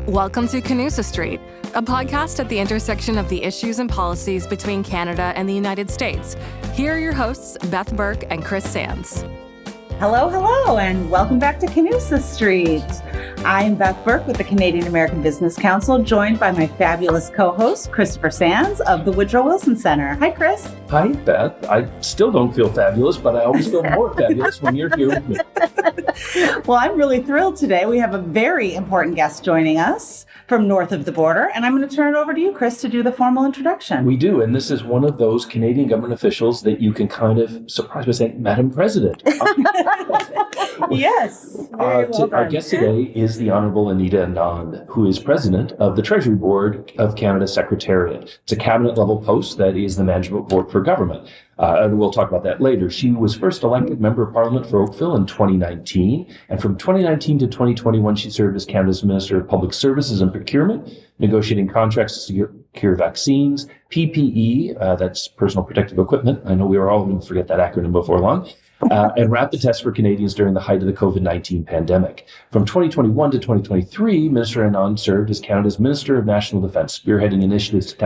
Welcome to Canusa Street, a podcast at the intersection of the issues and policies between Canada and the United States. Here are your hosts, Beth Burke and Chris Sands. Hello, and welcome back to Canusa Street. I'm Beth Burke with the Canadian American Business Council, joined by my fabulous co-host, Christopher Sands of the Woodrow Wilson Center. Hi, Chris. Hi, Beth. I still don't feel fabulous, but I always feel more fabulous when you're here with me. Well, I'm really thrilled today. We have a very important guest joining us from north of the border, and I'm going to turn it over to you, Chris, to do the formal introduction. We do, and this is one of those Canadian government officials that you can kind of surprise by saying, Madam President. Yes. Our guest today is the Honourable Anita Anand, who is President of the Treasury Board of Canada's Secretariat. It's a cabinet-level post that is the management board for government. And we'll talk about that later. She was first elected Member of Parliament for Oakville in 2019, and from 2019 to 2021, she served as Canada's Minister of Public Services and Procurement, negotiating contracts to secure vaccines, PPE, that's personal protective equipment. I know we were all going to forget that acronym before long. And rapid tests for Canadians during the height of the COVID-19 pandemic. From 2021 to 2023, Minister Anand served as Canada's Minister of National Defence, spearheading initiatives to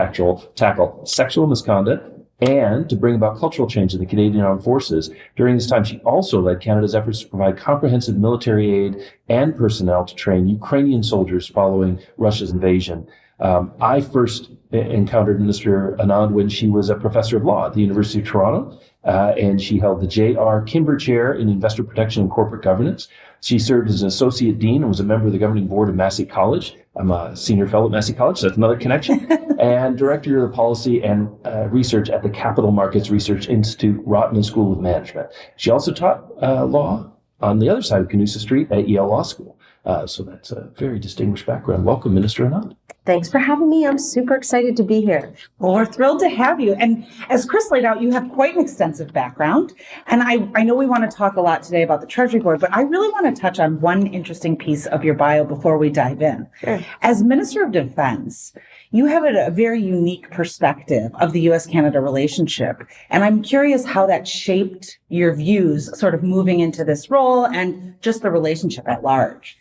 tackle sexual misconduct and to bring about cultural change in the Canadian Armed Forces. During this time, she also led Canada's efforts to provide comprehensive military aid and personnel to train Ukrainian soldiers following Russia's invasion. I first encountered Minister Anand when she was a professor of law at the University of Toronto, and she held the J.R. Kimber Chair in Investor Protection and Corporate Governance. She served as an associate dean and was a member of the governing board of Massey College. I'm a senior fellow at Massey College, so that's another connection, and director of the policy and research at the Capital Markets Research Institute, Rotman School of Management. She also taught law on the other side of Canusa Street at Yale Law School. So that's a very distinguished background. Welcome, Minister Anand. Thanks for having me. I'm super excited to be here. Well, we're thrilled to have you. And as Chris laid out, you have quite an extensive background. And I know we want to talk a lot today about the Treasury Board, but I really want to touch on one interesting piece of your bio before we dive in. Sure. As Minister of Defense, you have a very unique perspective of the U.S.-Canada relationship. And I'm curious how that shaped your views sort of moving into this role and just the relationship at large.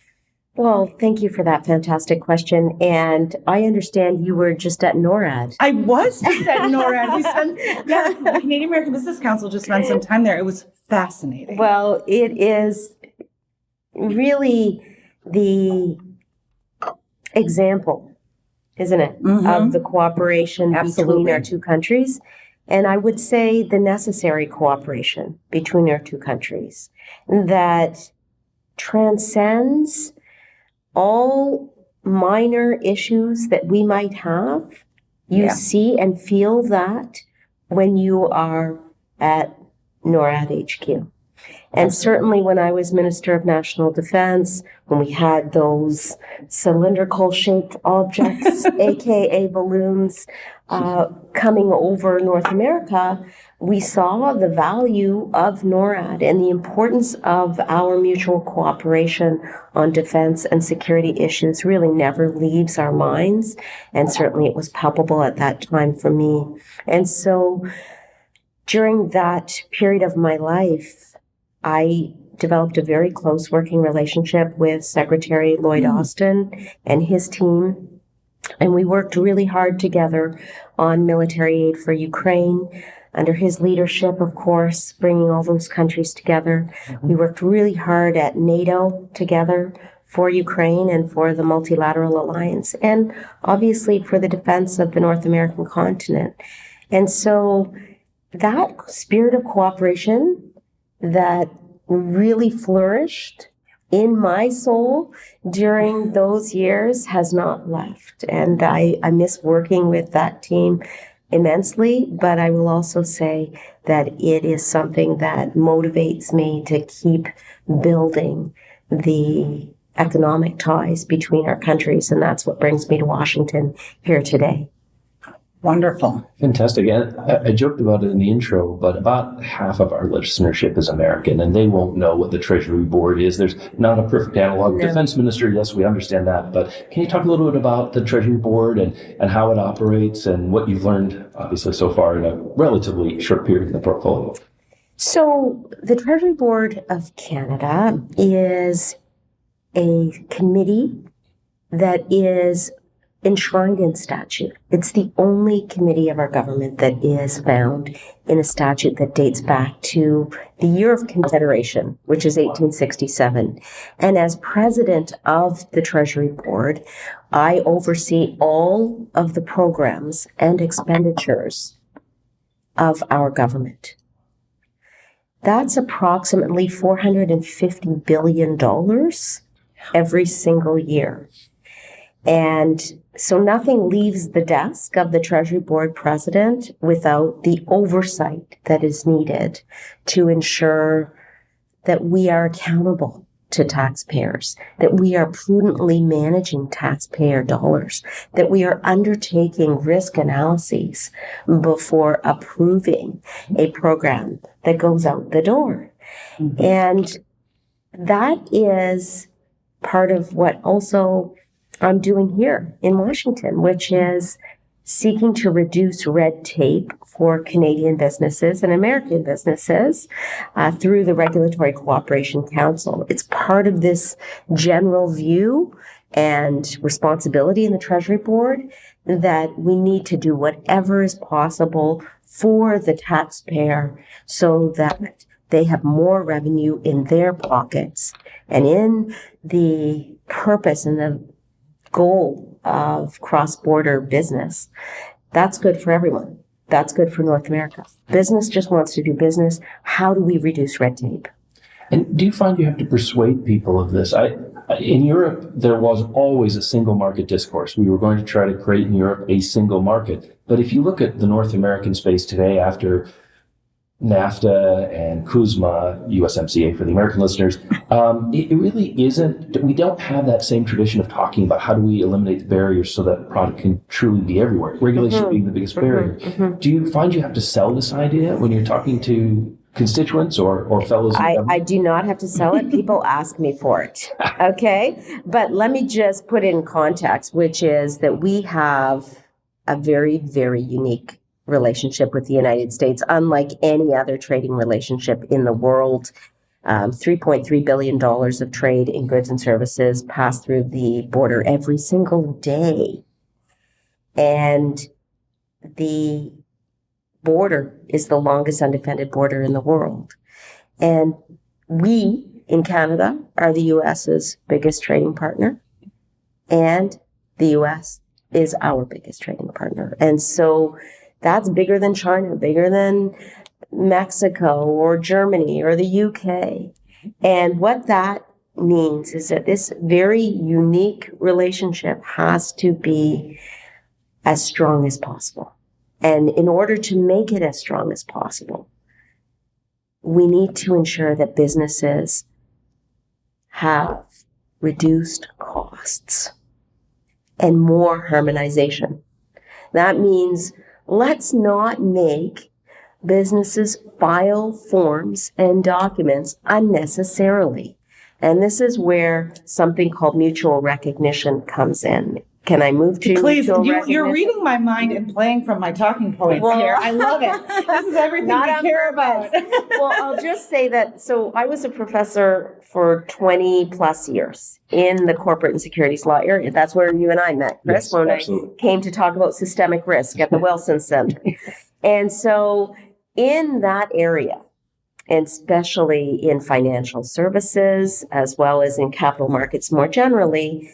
Well, thank you for that fantastic question. And I understand you were just at NORAD. I was just at NORAD. The Canadian American Business Council just spent some time there. It was fascinating. Well, it is really the example, isn't it, of the cooperation between our two countries. And I would say the necessary cooperation between our two countries that transcends all minor issues that we might have. You see and feel that when you are at NORAD HQ. And certainly when I was Minister of National Defense, when we had those cylindrical shaped objects, AKA balloons, coming over North America, we saw the value of NORAD and the importance of our mutual cooperation on defense and security issues really never leaves our minds. And certainly it was palpable at that time for me. And so during that period of my life, I developed a very close working relationship with Secretary Lloyd Austin and his team. And we worked really hard together on military aid for Ukraine. Under his leadership, of course, bringing all those countries together. We worked really hard at NATO together for Ukraine and for the multilateral alliance, and obviously for the defense of the North American continent. And so that spirit of cooperation that really flourished in my soul during those years has not left. And I miss working with that team immensely, but I will also say that it is something that motivates me to keep building the economic ties between our countries, and that's what brings me to Washington here today. Wonderful. Fantastic. And I joked about it in the intro, but about half of our listenership is American, and they won't know what the Treasury Board is. There's not a perfect analog. No. Defense Minister, yes, we understand that. But can you talk a little bit about the Treasury Board and how it operates and what you've learned, obviously, so far in a relatively short period in the portfolio? So the Treasury Board of Canada is a committee that is enshrined in statute. It's the only committee of our government that is found in a statute that dates back to the year of Confederation, which is 1867. And as president of the Treasury Board, I oversee all of the programs and expenditures of our government. That's approximately $450 billion every single year. And so nothing leaves the desk of the Treasury Board president without the oversight that is needed to ensure that we are accountable to taxpayers, that we are prudently managing taxpayer dollars, that we are undertaking risk analyses before approving a program that goes out the door. Mm-hmm. And that is part of what also I'm doing here in Washington, which is seeking to reduce red tape for Canadian businesses and American businesses through the Regulatory Cooperation Council. It's part of this general view and responsibility in the Treasury Board that we need to do whatever is possible for the taxpayer so that they have more revenue in their pockets. And in the purpose and the goal of cross-border business, that's good for everyone. That's good for North America. Business just wants to do business. How do we reduce red tape? And do you find you have to persuade people of this? In Europe, there was always a single market discourse. We were going to try to create in Europe a single market. But if you look at the North American space today after NAFTA and CUSMA, USMCA for the American listeners, it really isn't, we don't have that same tradition of talking about how do we eliminate the barriers so that product can truly be everywhere. Regulation being the biggest barrier. Do you find you have to sell this idea when you're talking to constituents or fellows? I do not have to sell it. People ask me for it. Okay. But let me just put it in context, which is that we have a very, very unique relationship with the United States, unlike any other trading relationship in the world. $3.3 billion of trade in goods and services pass through the border every single day. And the border is the longest undefended border in the world. And we in Canada are the US's biggest trading partner, and the US is our biggest trading partner. And so that's bigger than China, bigger than Mexico or Germany or the UK. And what that means is that this very unique relationship has to be as strong as possible. And in order to make it as strong as possible, we need to ensure that businesses have reduced costs and more harmonization. That means let's not make businesses file forms and documents unnecessarily. And this is where something called mutual recognition comes in. Can I move to Please, mutual recognition? You're reading my mind and playing from my talking points here. I love it. This is everything we care about. Well, I'll just say that, so I was a professor for 20 plus years in the corporate and securities law area. That's where you and I met, Chris, yes, when absolutely. I came to talk about systemic risk at the Wilson Center. And so in that area, and especially in financial services, as well as in capital markets more generally,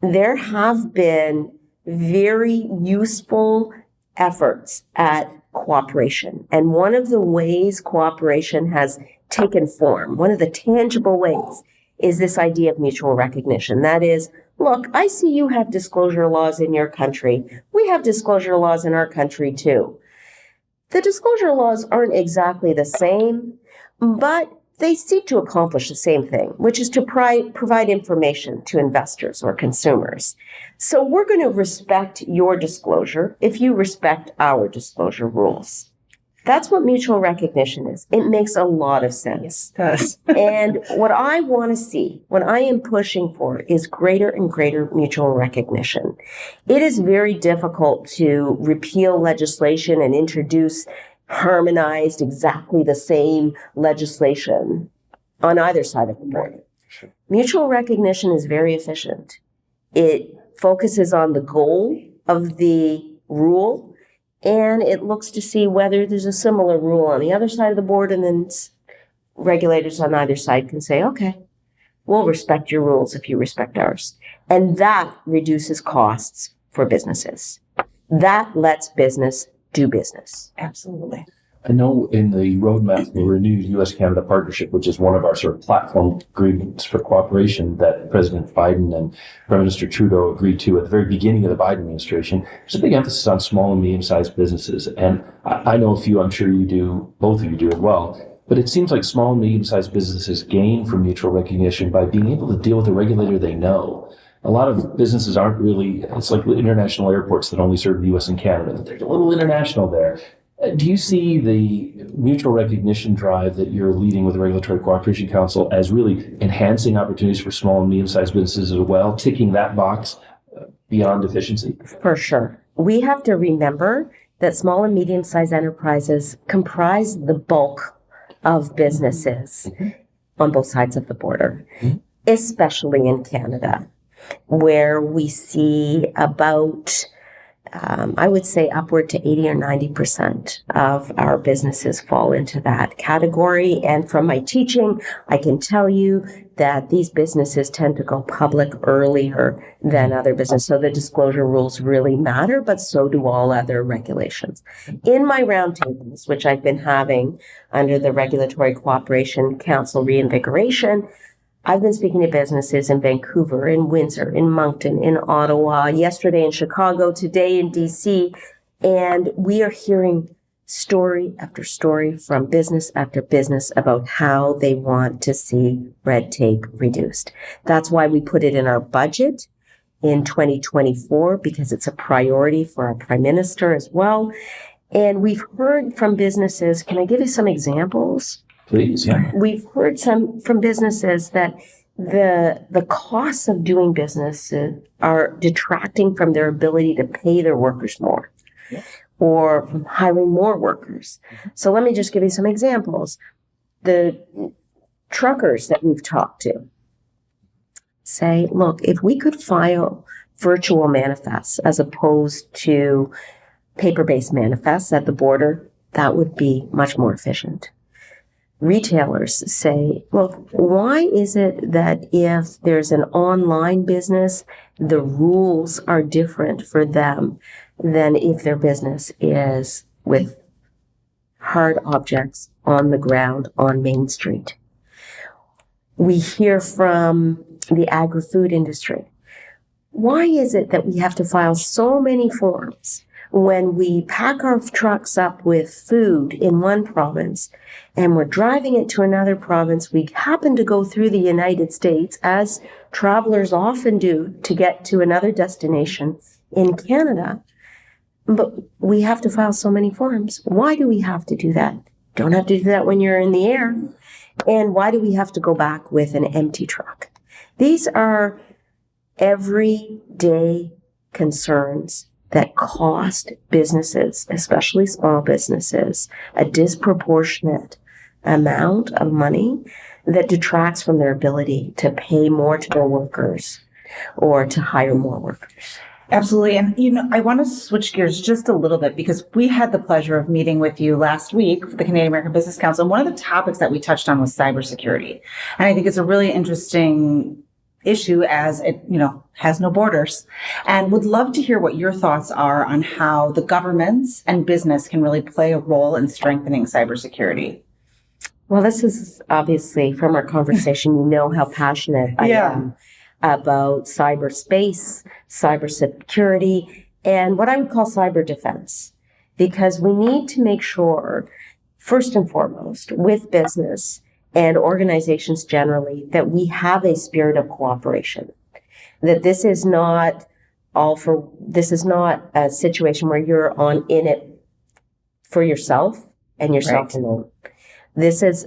there have been very useful efforts at cooperation. And one of the ways cooperation has taken form, one of the tangible ways, is this idea of mutual recognition. That is, look, I see you have disclosure laws in your country. We have disclosure laws in our country too. The disclosure laws aren't exactly the same, but they seek to accomplish the same thing, which is to provide information to investors or consumers. So we're going to respect your disclosure if you respect our disclosure rules. That's what mutual recognition is. It makes a lot of sense. It does. And what I want to see, what I am pushing for, is greater and greater mutual recognition. It is very difficult to repeal legislation and introduce harmonized, exactly the same legislation on either side of the border. Sure. Mutual recognition is very efficient. It focuses on the goal of the rule, and it looks to see whether there's a similar rule on the other side of the board, and then regulators on either side can say, okay, we'll respect your rules if you respect ours. And that reduces costs for businesses. That lets business do business. Absolutely. I know in the roadmap for renewed U.S.-Canada partnership, which is one of our sort of platform agreements for cooperation that President Biden and Prime Minister Trudeau agreed to at the very beginning of the Biden administration, there's a big emphasis on small and medium-sized businesses. And I know a few, I'm sure you do, both of you do as well, but it seems like small and medium-sized businesses gain from mutual recognition by being able to deal with a regulator they know. A lot of businesses aren't really, it's like international airports that only serve the U.S. and Canada. There's a little international there. Do you see the mutual recognition drive that you're leading with the Regulatory Cooperation Council as really enhancing opportunities for small and medium-sized businesses as well, ticking that box beyond efficiency? For sure. We have to remember that small and medium-sized enterprises comprise the bulk of businesses on both sides of the border, especially in Canada, where we see about I would say upward to 80 or 90% of our businesses fall into that category. And from my teaching, I can tell you that these businesses tend to go public earlier than other businesses. So the disclosure rules really matter, but so do all other regulations. In my roundtables, which I've been having under the Regulatory Cooperation Council Reinvigoration, I've been speaking to businesses in Vancouver, in Windsor, in Moncton, in Ottawa, yesterday in Chicago, today in DC, and we are hearing story after story from business after business about how they want to see red tape reduced. That's why we put it in our budget in 2024, because it's a priority for our Prime Minister as well. And we've heard from businesses, can I give you some examples? Please, yeah. We've heard from businesses that the costs of doing business are detracting from their ability to pay their workers more, or from hiring more workers. So let me just give you some examples. The truckers that we've talked to say, look, if we could file virtual manifests as opposed to paper-based manifests at the border, that would be much more efficient. Retailers say, look, why is it that if there's an online business, the rules are different for them than if their business is with hard objects on the ground on Main Street? We hear from the agri-food industry. Why is it that we have to file so many forms when we pack our trucks up with food in one province and we're driving it to another province? We happen to go through the United States, as travelers often do, to get to another destination in Canada, but we have to file so many forms. Why do we have to do that? Don't have to do that when you're in the air. And why do we have to go back with an empty truck? These are everyday concerns that cost businesses, especially small businesses, a disproportionate amount of money that detracts from their ability to pay more to their workers or to hire more workers. Absolutely. And, I want to switch gears just a little bit, because we had the pleasure of meeting with you last week for the Canadian American Business Council. And one of the topics that we touched on was cybersecurity. And I think it's a really interesting issue, as it, has no borders, and would love to hear what your thoughts are on how the governments and business can really play a role in strengthening cybersecurity. Well, this is obviously from our conversation, how passionate I am about cyberspace, cybersecurity, and what I would call cyber defense, because we need to make sure, first and foremost, with business and organizations generally, that we have a spirit of cooperation. That this is not a situation where you're in it for yourself and yourself alone. This is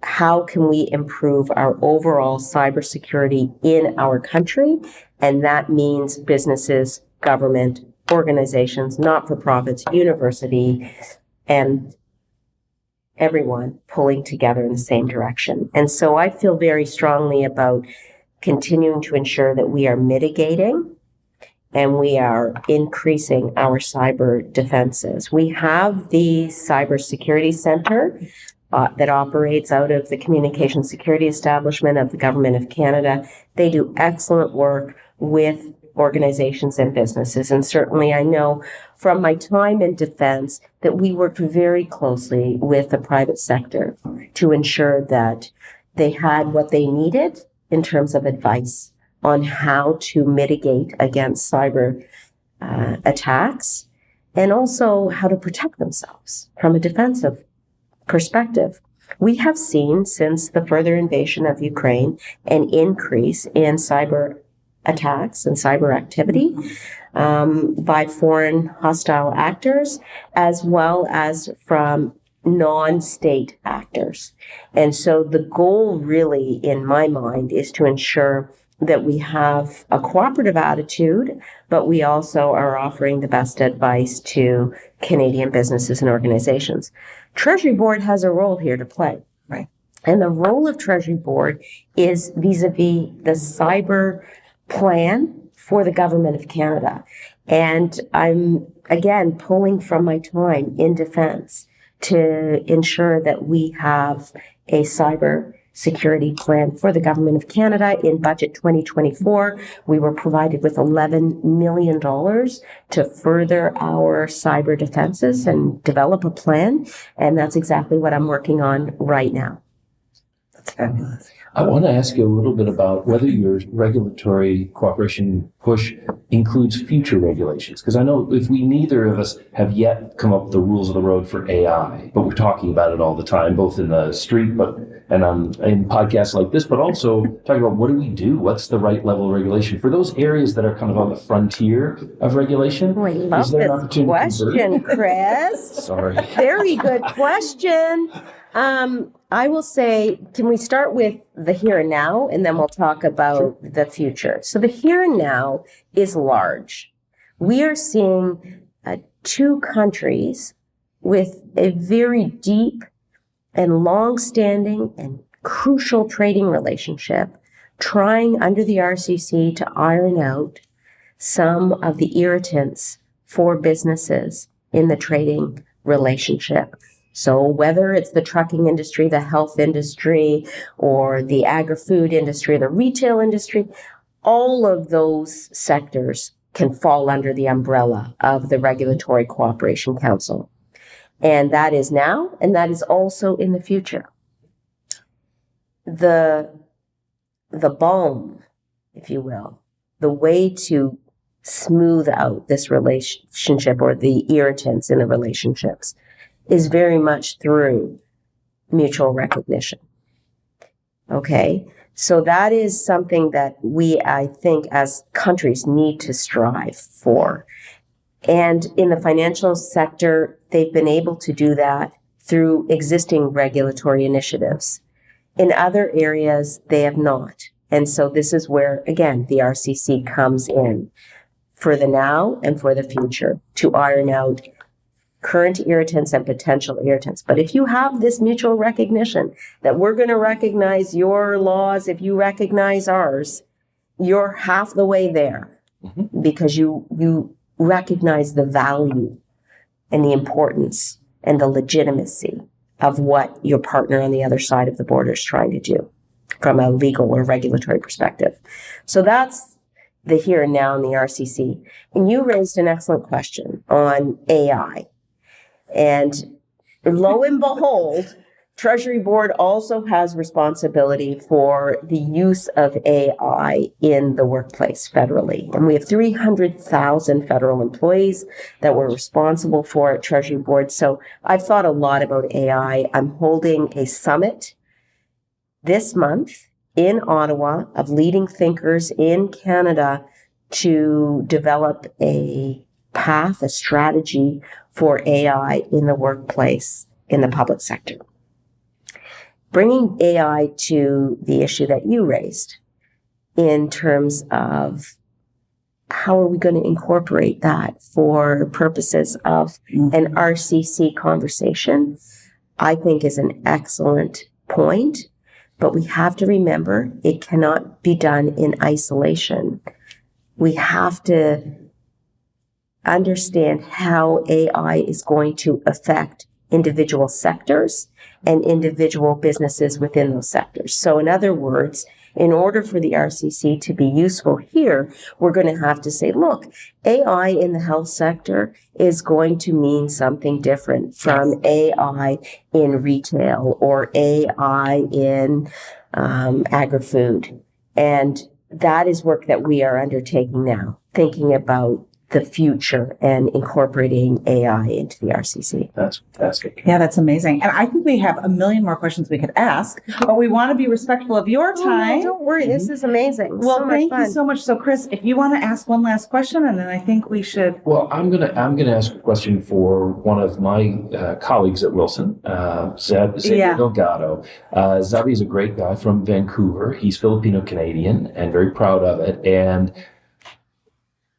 how can we improve our overall cybersecurity in our country, and that means businesses, government, organizations, not-for-profits, university, and everyone pulling together in the same direction. And so I feel very strongly about continuing to ensure that we are mitigating and we are increasing our cyber defenses. We have the Cybersecurity Center that operates out of the Communication Security Establishment of the Government of Canada. They do excellent work with organizations and businesses. And certainly I know from my time in defense that we worked very closely with the private sector to ensure that they had what they needed in terms of advice on how to mitigate against cyber attacks and also how to protect themselves from a defensive perspective. We have seen since the further invasion of Ukraine an increase in cyber attacks and cyber activity by foreign hostile actors as well as from non-state actors. And so the goal really, in my mind, is to ensure that we have a cooperative attitude, but we also are offering the best advice to Canadian businesses and organizations. Treasury Board has a role here to play. Right. And the role of Treasury Board is vis-a-vis the cyber plan for the Government of Canada. And I'm, again, pulling from my time in defense to ensure that we have a cyber security plan for the Government of Canada. In budget 2024, we were provided with $11 million to further our cyber defenses and develop a plan. And that's exactly what I'm working on right now. That's fabulous. I want to ask you a little bit about whether your regulatory cooperation push includes future regulations. Because I know if we neither of us have yet come up with the rules of the road for AI, but we're talking about it all the time, both in the street and in podcasts like this, but also talking about what do we do? What's the right level of regulation? For those areas that are kind of on the frontier of regulation, I love this question, Chris. Sorry. Very good question. I will say, can we start with the here and now, and then we'll talk about the future. So the here and now is large. We are seeing two countries with a very deep and long-standing and crucial trading relationship, trying under the RCC to iron out some of the irritants for businesses in the trading relationship. So whether it's the trucking industry, the health industry, or the agri-food industry, the retail industry, all of those sectors can fall under the umbrella of the Regulatory Cooperation Council. And that is now, and that is also in the future. The balm, if you will, the way to smooth out this relationship or the irritants in the relationships is very much through mutual recognition. Okay? So that is something that we, I think, as countries need to strive for. And in the financial sector, they've been able to do that through existing regulatory initiatives. In other areas, they have not. And so this is where, again, the RCC comes in for the now and for the future to iron out current irritants and potential irritants. But if you have this mutual recognition that we're going to recognize your laws, if you recognize ours, you're half the way there because you recognize the value and the importance and the legitimacy of what your partner on the other side of the border is trying to do from a legal or regulatory perspective. So that's the here and now in the RCC. And you raised an excellent question on AI. And lo and behold, Treasury Board also has responsibility for the use of AI in the workplace federally. And we have 300,000 federal employees that we're responsible for at Treasury Board. So I've thought a lot about AI. I'm holding a summit this month in Ottawa of leading thinkers in Canada to develop a path, a strategy for AI in the workplace, in the public sector. Bringing AI to the issue that you raised in terms of how are we going to incorporate that for purposes of an RCC conversation, I think is an excellent point. But we have to remember it cannot be done in isolation. We have to understand how AI is going to affect individual sectors and individual businesses within those sectors. So in other words, in order for the RCC to be useful here, we're going to have to say, look, AI in the health sector is going to mean something different from AI in retail or AI in agri-food. And that is work that we are undertaking now, thinking about the future and incorporating AI into the RCC. That's fantastic. Yeah, that's amazing. And I think we have a million more questions we could ask, but we want to be respectful of your time. No, don't worry. This is amazing. Well, so thank much you fun. so much. So, Chris, if you want to ask one last question, and then I think we should. Well, I'm gonna ask a question for one of my colleagues at Wilson, Zeb Delgado. Zabi's a great guy from Vancouver. He's Filipino Canadian and very proud of it. And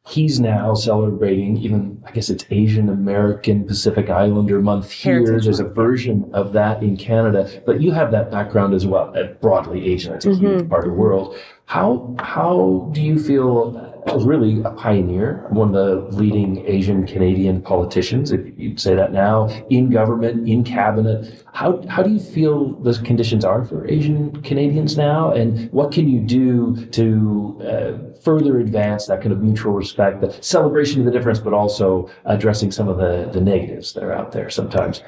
he's now celebrating, even, I guess it's Asian American Pacific Islander Month here. Heritage There's a Month. version of that in Canada, but you have that background as well, broadly Asian. It's a huge part of the world. How do you feel as really a pioneer, one of the leading Asian Canadian politicians, if you'd say that now, in government, in cabinet? How do you feel the conditions are for Asian Canadians now, and what can you do to further advance that kind of mutual respect, the celebration of the difference, but also addressing some of the negatives that are out there sometimes?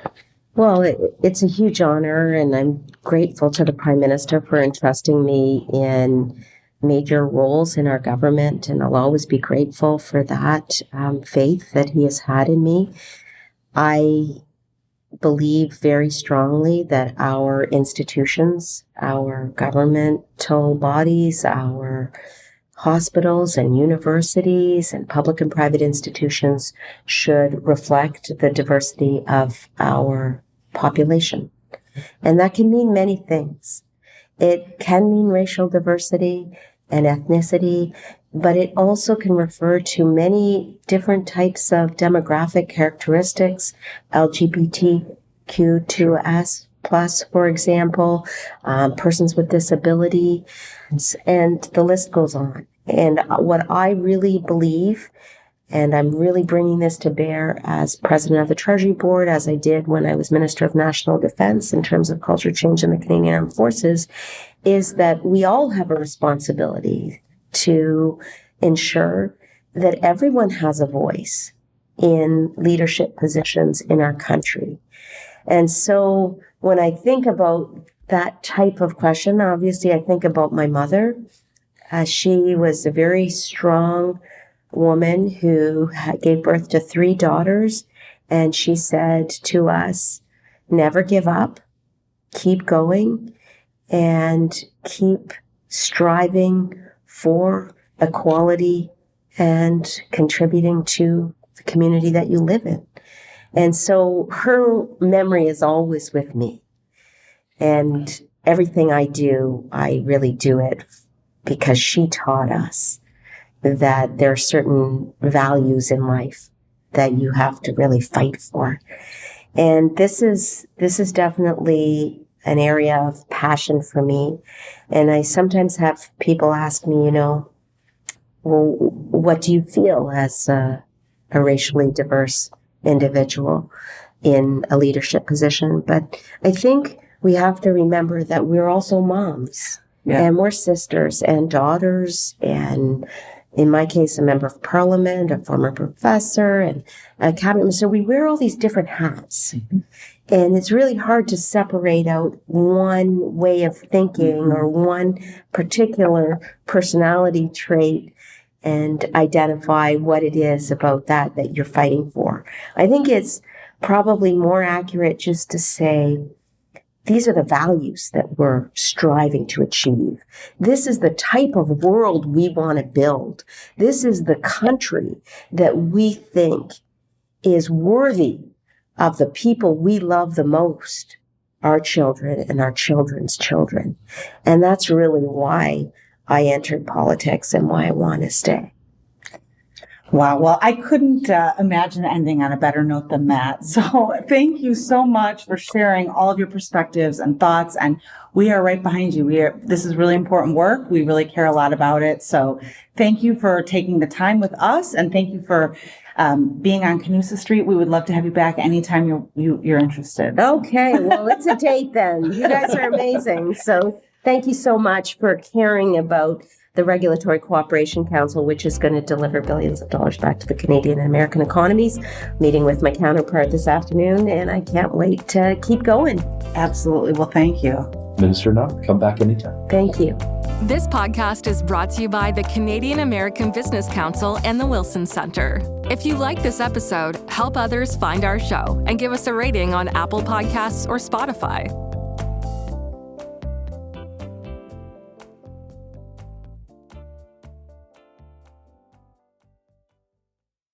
Well, it's a huge honor, and I'm grateful to the Prime Minister for entrusting me in major roles in our government, and I'll always be grateful for that faith that he has had in me. I believe very strongly that our institutions, our governmental bodies, our hospitals and universities and public and private institutions should reflect the diversity of our population. And that can mean many things. It can mean racial diversity and ethnicity, but it also can refer to many different types of demographic characteristics, LGBTQ2S+, for example, persons with disability, and the list goes on. And what I really believe, and I'm really bringing this to bear as president of the Treasury Board, as I did when I was Minister of National Defense in terms of culture change in the Canadian Armed Forces, is that we all have a responsibility to ensure that everyone has a voice in leadership positions in our country. And so when I think about that type of question, obviously I think about my mother. She was a very strong woman who gave birth to 3 daughters, and she said to us, never give up, keep going, and keep striving for equality and contributing to the community that you live in. And so her memory is always with me. And everything I do, I really do it because she taught us that there are certain values in life that you have to really fight for. And this is definitely an area of passion for me. And I sometimes have people ask me, well, what do you feel as a racially diverse individual in a leadership position? But I think we have to remember that we're also moms. Yeah. And we're sisters and daughters, and in my case, a member of parliament, a former professor, and a cabinet minister. We wear all these different hats. Mm-hmm. And it's really hard to separate out one way of thinking or one particular personality trait and identify what it is about that you're fighting for. I think it's probably more accurate just to say, these are the values that we're striving to achieve. This is the type of world we want to build. This is the country that we think is worthy of the people we love the most, our children and our children's children. And that's really why I entered politics and why I want to stay. Wow. Well, I couldn't imagine ending on a better note than that. So thank you so much for sharing all of your perspectives and thoughts. And we are right behind you. This is really important work. We really care a lot about it. So thank you for taking the time with us. And thank you for being on Canusa Street. We would love to have you back anytime you're interested. Okay. Well, it's a date then. You guys are amazing. So thank you so much for caring about the Regulatory Cooperation Council, which is going to deliver billions of dollars back to the Canadian and American economies. Meeting with my counterpart this afternoon, and I can't wait to keep going. Absolutely. Well, thank you. Minister Anand, come back anytime. Thank you. This podcast is brought to you by the Canadian American Business Council and the Wilson Center. If you like this episode, help others find our show and give us a rating on Apple Podcasts or Spotify.